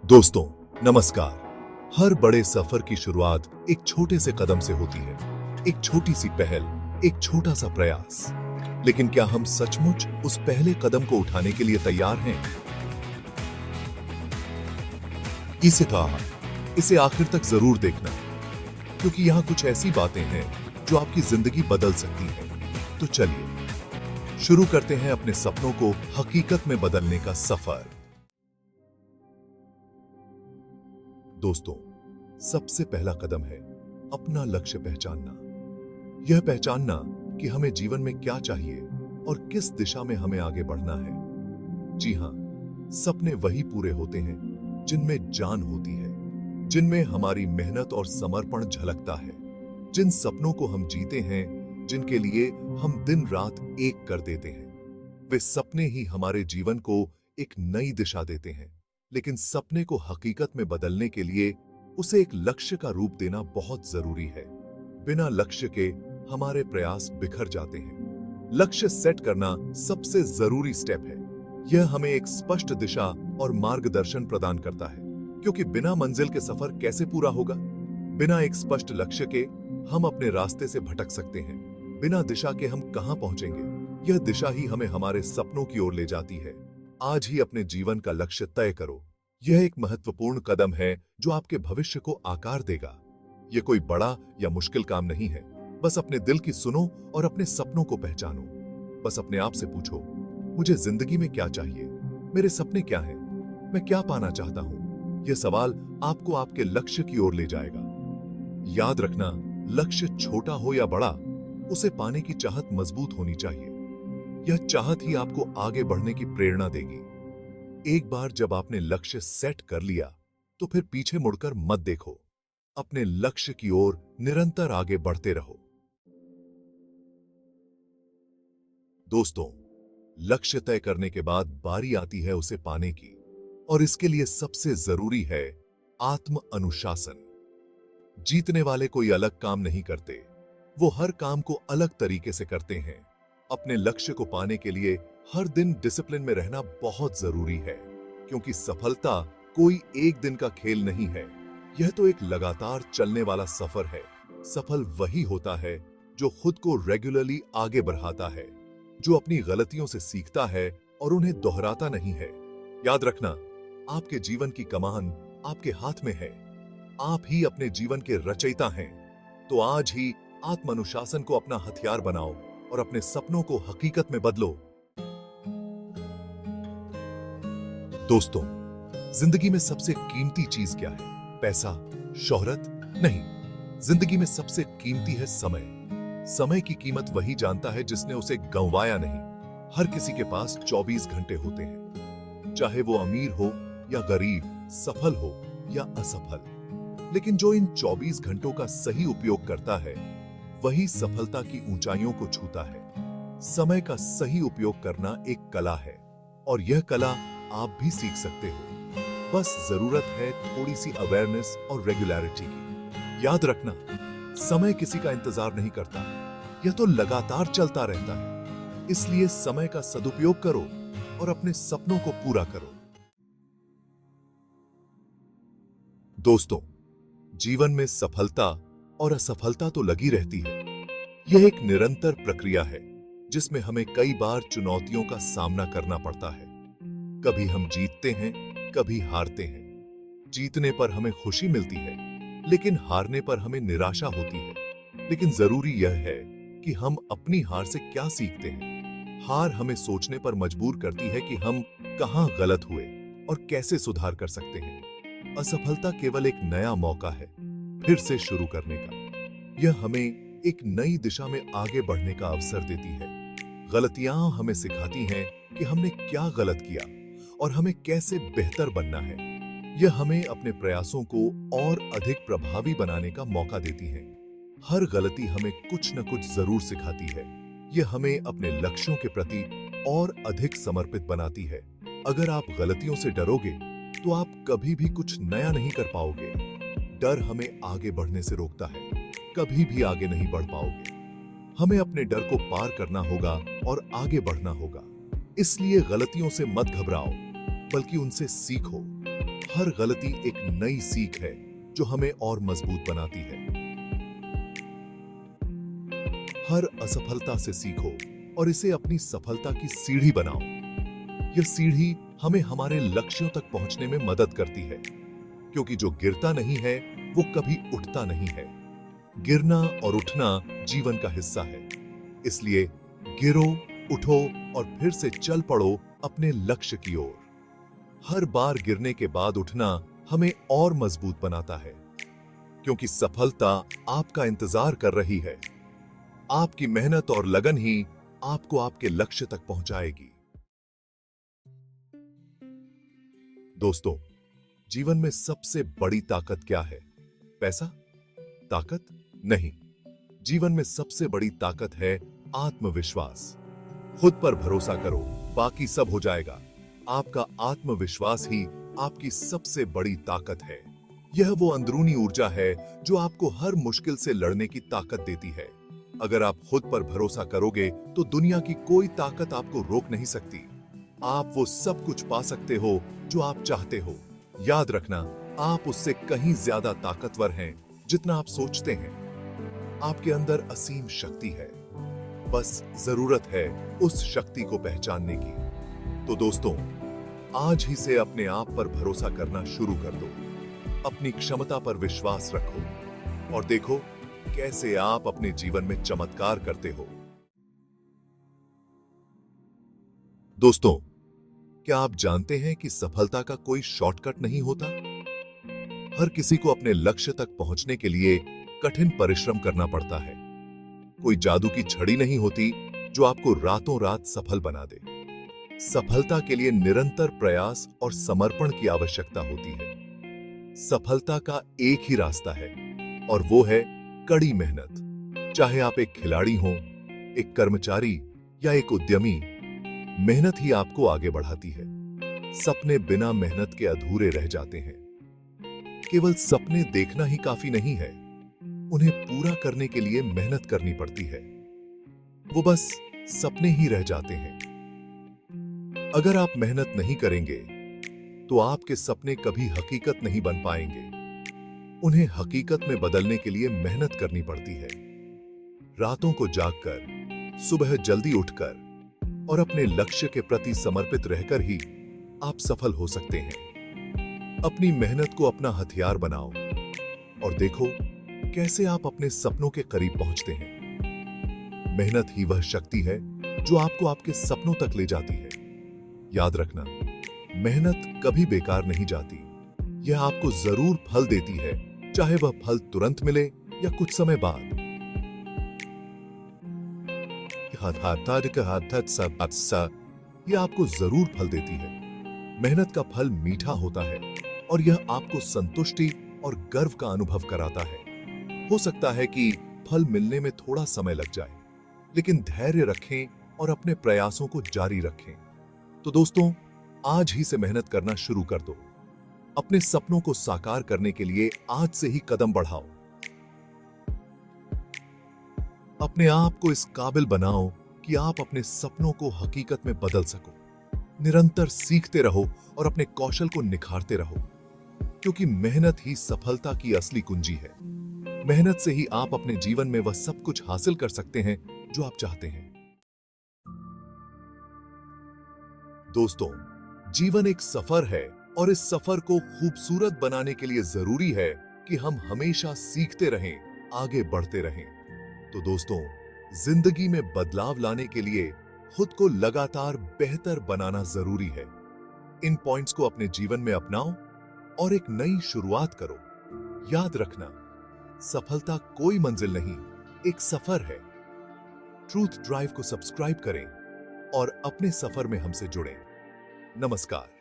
दोस्तों नमस्कार। हर बड़े सफर की शुरुआत एक छोटे से कदम से होती है। एक छोटी सी पहल, एक छोटा सा प्रयास। लेकिन क्या हम सचमुच उस पहले कदम को उठाने के लिए तैयार हैं? इसे आखिर तक जरूर देखना, क्योंकि यहाँ कुछ ऐसी बातें हैं जो आपकी जिंदगी बदल सकती हैं। तो चलिए शुरू करते हैं अपने सपनों को हकीकत में बदलने का सफर। दोस्तों, सबसे पहला कदम है अपना लक्ष्य पहचानना। यह पहचानना कि हमें जीवन में क्या चाहिए और किस दिशा में हमें आगे बढ़ना है। जी हां, सपने वही पूरे होते हैं जिनमें जान होती है, जिनमें हमारी मेहनत और समर्पण झलकता है, जिन सपनों को हम जीते हैं, जिनके लिए हम दिन रात एक कर देते हैं। वे सपने ही हमारे जीवन को एक नई दिशा देते हैं। लेकिन सपने को हकीकत में बदलने के लिए उसे एक लक्ष्य का रूप देना बहुत जरूरी है। बिना लक्ष्य के हमारे प्रयास बिखर जाते हैं। लक्ष्य सेट करना सबसे जरूरी स्टेप है। यह हमें एक स्पष्ट दिशा और मार्गदर्शन प्रदान करता है, क्योंकि बिना मंजिल के सफर कैसे पूरा होगा? बिना एक स्पष्ट लक्ष्य के हम अपने रास्ते से भटक सकते हैं। बिना दिशा के हम कहां पहुंचेंगे? यह दिशा ही हमें हमारे सपनों की ओर ले जाती है। आज ही अपने जीवन का लक्ष्य तय करो। यह एक महत्वपूर्ण कदम है जो आपके भविष्य को आकार देगा। यह कोई बड़ा या मुश्किल काम नहीं है। बस अपने दिल की सुनो और अपने सपनों को पहचानो। बस अपने आप से पूछो, मुझे जिंदगी में क्या चाहिए? मेरे सपने क्या हैं? मैं क्या पाना चाहता हूं? यह सवाल आपको आपके लक्ष्य की ओर ले जाएगा। याद रखना, लक्ष्य छोटा हो या बड़ा, उसे पाने की चाहत मजबूत होनी चाहिए। यह चाहत ही आपको आगे बढ़ने की प्रेरणा देगी। एक बार जब आपने लक्ष्य सेट कर लिया, तो फिर पीछे मुड़कर मत देखो। अपने लक्ष्य की ओर निरंतर आगे बढ़ते रहो। दोस्तों, लक्ष्य तय करने के बाद बारी आती है उसे पाने की, और इसके लिए सबसे जरूरी है आत्म अनुशासन। जीतने वाले कोई अलग काम नहीं करते, वो हर काम को अलग तरीके से करते हैं। अपने लक्ष्य को पाने के लिए हर दिन डिसिप्लिन में रहना बहुत जरूरी है, क्योंकि सफलता कोई एक दिन का खेल नहीं है। यह तो एक लगातार चलने वाला सफर है। सफल वही होता है जो खुद को रेगुलरली आगे बढ़ाता है, जो अपनी गलतियों से सीखता है और उन्हें दोहराता नहीं है। याद रखना, आपके जीवन की कमान आपके हाथ में है। आप ही अपने जीवन के रचयिता हैं। तो आज ही आत्म अनुशासन को अपना हथियार बनाओ और अपने सपनों को हकीकत में बदलो। दोस्तों, जिंदगी में सबसे कीमती चीज क्या है? पैसा, शोहरत? नहीं, जिंदगी में सबसे कीमती है समय। समय की कीमत वही जानता है जिसने उसे गंवाया नहीं। हर किसी के पास 24 घंटे होते हैं, चाहे वो अमीर हो या गरीब, सफल हो या असफल। लेकिन जो इन 24 घंटों का सही उपयोग करता है, वही सफलता की ऊंचाइयों को छूता है। समय का सही उपयोग करना एक कला है, और यह कला आप भी सीख सकते हो। बस जरूरत है थोड़ी सी अवेयरनेस और रेगुलरिटी की। याद रखना, समय किसी का इंतजार नहीं करता, यह तो लगातार चलता रहता है। इसलिए समय का सदुपयोग करो और अपने सपनों को पूरा करो। दोस्तों, जीवन में सफलता और असफलता तो लगी रहती है। यह एक निरंतर प्रक्रिया है जिसमें हमें कई बार चुनौतियों का सामना करना पड़ता है। कभी हम जीतते हैं, कभी हारते हैं। जीतने पर हमें खुशी मिलती है, लेकिन हारने पर हमें निराशा होती है। लेकिन जरूरी यह है कि हम अपनी हार से क्या सीखते हैं। हार हमें सोचने पर मजबूर करती है कि हम कहां गलत हुए और कैसे सुधार कर सकते हैं। असफलता केवल एक नया मौका है फिर से शुरू करने का। यह हमें एक नई दिशा में आगे बढ़ने का अवसर देती है। गलतियां हमें सिखाती हैं कि हमने क्या गलत किया और हमें कैसे बेहतर बनना है। यह हमें अपने प्रयासों को और अधिक प्रभावी बनाने का मौका देती है। हर गलती हमें कुछ न कुछ जरूर सिखाती है। यह हमें अपने लक्ष्यों के प्रति और अधिक समर्पित बनाती है। अगर आप गलतियों से डरोगे, तो आप कभी भी कुछ नया नहीं कर पाओगे। डर हमें आगे बढ़ने से रोकता है, कभी भी आगे नहीं बढ़ पाओगे। हमें अपने डर को पार करना होगा और आगे बढ़ना होगा। इसलिए गलतियों से मत घबराओ, बल्कि उनसे सीखो। हर गलती एक नई सीख है जो हमें और मजबूत बनाती है। हर असफलता से सीखो और इसे अपनी सफलता की सीढ़ी बनाओ। यह सीढ़ी हमें हमारे लक्ष्यों तक पहुंचने में मदद करती है, क्योंकि जो गिरता नहीं है वो कभी उठता नहीं है। गिरना और उठना जीवन का हिस्सा है, इसलिए गिरो, उठो और फिर से चल पड़ो अपने लक्ष्य की ओर। हर बार गिरने के बाद उठना हमें और मजबूत बनाता है, क्योंकि सफलता आपका इंतजार कर रही है। आपकी मेहनत और लगन ही आपको आपके लक्ष्य तक पहुंचाएगी। दोस्तों, जीवन में सबसे बड़ी ताकत क्या है? पैसा? ताकत? नहीं। जीवन में सबसे बड़ी ताकत है आत्मविश्वास। खुद पर भरोसा करो, बाकी सब हो जाएगा। आपका आत्मविश्वास ही आपकी सबसे बड़ी ताकत है। यह वो अंदरूनी ऊर्जा है जो आपको हर मुश्किल से लड़ने की ताकत देती है। अगर आप खुद पर भरोसा करोगे तो दुनिया की कोई ताकत आपको रोक नहीं सकती। आप वो सब कुछ पा सकते हो जो आप चाहते हो। याद रखना, आप उससे कहीं ज्यादा ताकतवर हैं जितना आप सोचते हैं। आपके अंदर असीम शक्ति है, बस जरूरत है उस शक्ति को पहचानने की। तो दोस्तों, आज ही से अपने आप पर भरोसा करना शुरू कर दो। अपनी क्षमता पर विश्वास रखो और देखो कैसे आप अपने जीवन में चमत्कार करते हो। दोस्तों, क्या आप जानते हैं कि सफलता का कोई शॉर्टकट नहीं होता? हर किसी को अपने लक्ष्य तक पहुंचने के लिए कठिन परिश्रम करना पड़ता है। कोई जादू की छड़ी नहीं होती जो आपको रातों रात सफल बना दे। सफलता के लिए निरंतर प्रयास और समर्पण की आवश्यकता होती है। सफलता का एक ही रास्ता है और वो है कड़ी मेहनत। चाहे आप एक खिलाड़ी हो, एक कर्मचारी या एक उद्यमी, मेहनत ही आपको आगे बढ़ाती है। सपने बिना मेहनत के अधूरे रह जाते हैं। केवल सपने देखना ही काफी नहीं है, उन्हें पूरा करने के लिए मेहनत करनी पड़ती है। वो बस सपने ही रह जाते हैं। अगर आप मेहनत नहीं करेंगे तो आपके सपने कभी हकीकत नहीं बन पाएंगे। उन्हें हकीकत में बदलने के लिए मेहनत करनी पड़ती है। रातों को जागकर, सुबह जल्दी उठकर और अपने लक्ष्य के प्रति समर्पित रहकर ही आप सफल हो सकते हैं। अपनी मेहनत को अपना हथियार बनाओ और देखो कैसे आप अपने सपनों के करीब पहुंचते हैं। मेहनत ही वह शक्ति है जो आपको आपके सपनों तक ले जाती है। याद रखना, मेहनत कभी बेकार नहीं जाती। यह आपको जरूर फल देती है, चाहे वह फल तुरंत मिले या कुछ समय बाद। यह आपको जरूर फल देती है। मेहनत का फल मीठा होता है और यह आपको संतुष्टि और गर्व का अनुभव कराता है। हो सकता है कि फल मिलने में थोड़ा समय लग जाए, लेकिन धैर्य रखें और अपने प्रयासों को जारी रखें। तो दोस्तों, आज ही से मेहनत करना शुरू कर दो। अपने सपनों को साकार करने के लिए आज से ही कदम बढ़ाओ। अपने आप को इस काबिल बनाओ कि आप अपने सपनों को हकीकत में बदल सको। निरंतर सीखते रहो और अपने कौशल को निखारते रहो, क्योंकि मेहनत ही सफलता की असली कुंजी है। मेहनत से ही आप अपने जीवन में वह सब कुछ हासिल कर सकते हैं जो आप चाहते हैं। दोस्तों, जीवन एक सफर है और इस सफर को खूबसूरत बनाने के लिए जरूरी है कि हम हमेशा सीखते रहें, आगे बढ़ते रहें। तो दोस्तों, जिंदगी में बदलाव लाने के लिए खुद को लगातार बेहतर बनाना जरूरी है। इन पॉइंट्स को अपने जीवन में अपनाओ और एक नई शुरुआत करो। याद रखना, सफलता कोई मंजिल नहीं, एक सफर है। ट्रूथ ड्राइव को सब्सक्राइब करें और अपने सफर में हमसे जुड़ें। नमस्कार।